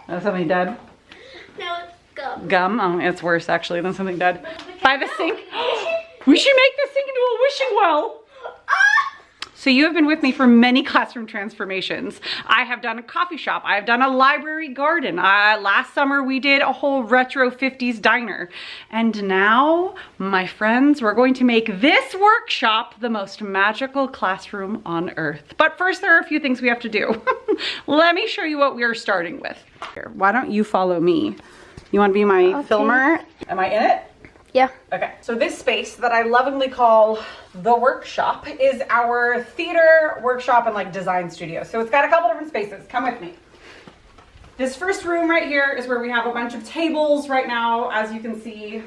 That's something dead? No, it's gum. Gum? Oh, it's worse actually than something dead. By the sink. We should make this sink into a wishing well. So you have been with me for many classroom transformations. I have done a coffee shop. I have done a library garden. Last summer we did a whole retro 50s diner. And now, my friends, we're going to make this workshop the most magical classroom on earth. But first, there are a few things we have to do. Let me show you what we are starting with. Here, why don't you follow me? You want to be my filmer? Am I in it? Yeah. Okay, so this space that I lovingly call the workshop is our theater, workshop, and like design studio. So it's got a couple different spaces. Come with me. This first room right here is where we have a bunch of tables right now. As you can see,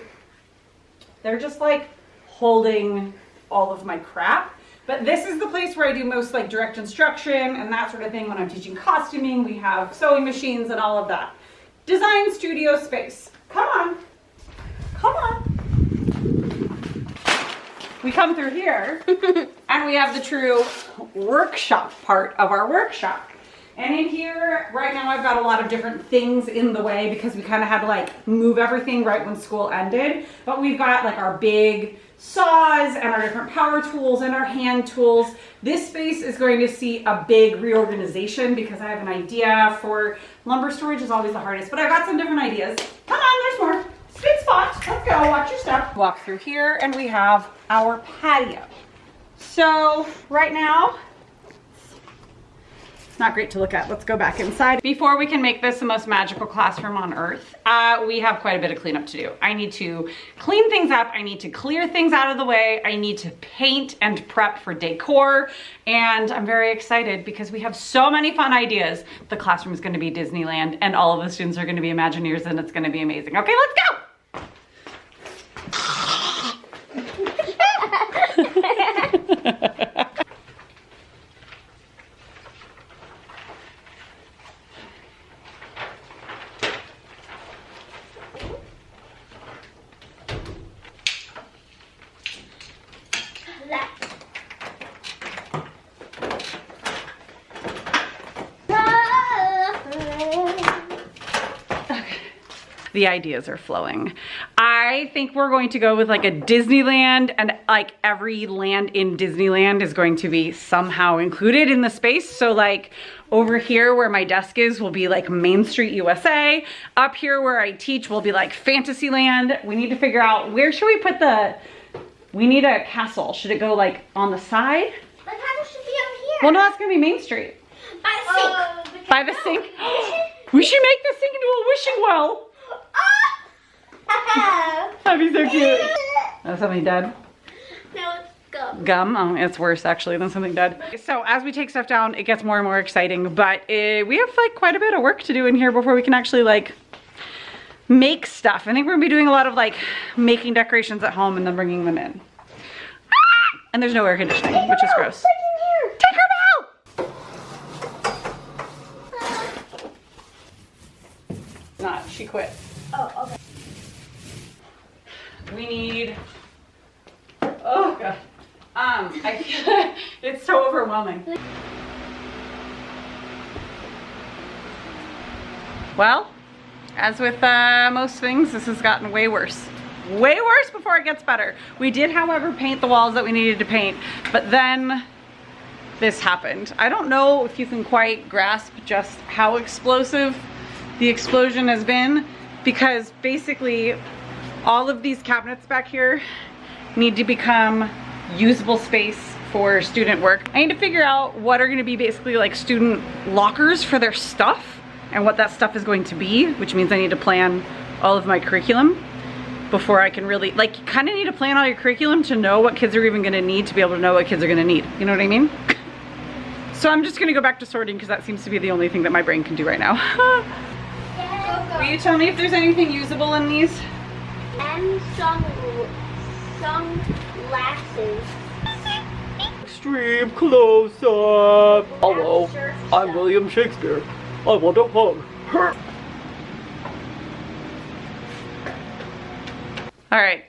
they're just like holding all of my crap. But this is the place where I do most like direct instruction and that sort of thing. When I'm teaching costuming, we have sewing machines and all of that. Design studio space. Come on. Come on. We come through here and we have the true workshop part of our workshop. And in here, right now I've got a lot of different things in the way because we kind of had to like move everything right when school ended. But we've got like our big saws and our different power tools and our hand tools. This space is going to see a big reorganization because I have an idea for lumber storage is always the hardest, but I've got some different ideas. Come on, there's more. Good spot. Let's go. Watch your step. Walk through here and we have our patio. So right now, it's not great to look at. Let's go back inside. Before we can make this the most magical classroom on earth, we have quite a bit of cleanup to do. I need to clean things up. I need to clear things out of the way. I need to paint and prep for decor. And I'm very excited because we have so many fun ideas. The classroom is going to be Disneyland and all of the students are going to be Imagineers and it's going to be amazing. Okay, let's go. The ideas are flowing. I think we're going to go with like a Disneyland, and like every land in Disneyland is going to be somehow included in the space. So like over here where my desk is will be like Main Street USA. Up here where I teach will be like Fantasyland. We need to figure out where should we put we need a castle. Should it go like on the side? The castle should be over here. Well, no, that's gonna be Main Street. By the sink. By the sink? We should make this sink into a wishing well. That'd be so cute. That's something dead? No, it's gum. Gum? Oh, it's worse actually than something dead. So as we take stuff down, it gets more and more exciting, but we have like quite a bit of work to do in here before we can actually like make stuff. I think we're gonna be doing a lot of like making decorations at home and then bringing them in. And there's no air conditioning, which is gross. Take her out! Not, she quit. Oh, okay. We need, oh god, I feel it's so overwhelming. Well, as with most things, this has gotten way worse. Way worse before it gets better. We did, however, paint the walls that we needed to paint, but then this happened. I don't know if you can quite grasp just how explosive the explosion has been, because basically all of these cabinets back here need to become usable space for student work. I need to figure out what are going to be basically like student lockers for their stuff and what that stuff is going to be, which means I need to plan all of my curriculum before I can really, like, you kind of need to plan all your curriculum to know what kids are even going to need to be able to know what kids are going to need. You know what I mean? So I'm just going to go back to sorting because that seems to be the only thing that my brain can do right now. Will you tell me if there's anything usable in these? And sunglasses. Extreme close-up. Hello, I'm William Shakespeare. I want a hug. All right,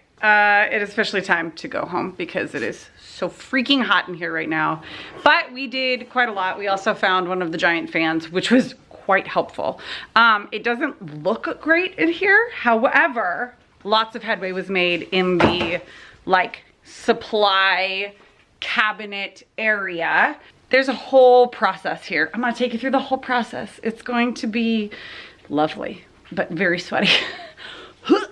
it is officially time to go home because it is so freaking hot in here right now. But we did quite a lot. We also found one of the giant fans, which was quite helpful. It doesn't look great in here. However, lots of headway was made in the like supply cabinet area. There's a whole process here. I'm gonna take you through the whole process. It's going to be lovely, but very sweaty. I'm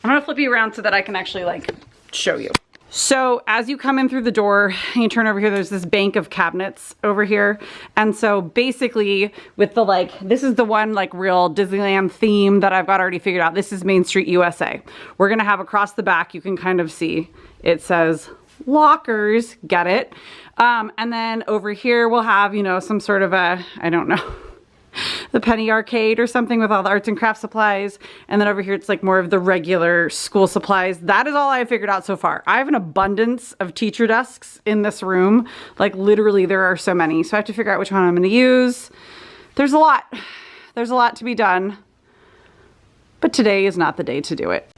gonna flip you around so that I can actually like show you. So as you come in through the door and you turn over here, there's this bank of cabinets over here. And so basically with the like, this is the one like real Disneyland theme that I've got already figured out. This is Main Street USA. We're gonna have across the back, you can kind of see, it says lockers, get it? And then over here we'll have, you know, some sort of a, I don't know, the penny arcade or something with all the arts and crafts supplies. And then over here, it's like more of the regular school supplies. That is all I have figured out so far. I have an abundance of teacher desks in this room. Like literally there are so many. So I have to figure out which one I'm gonna use. There's a lot to be done, but today is not the day to do it.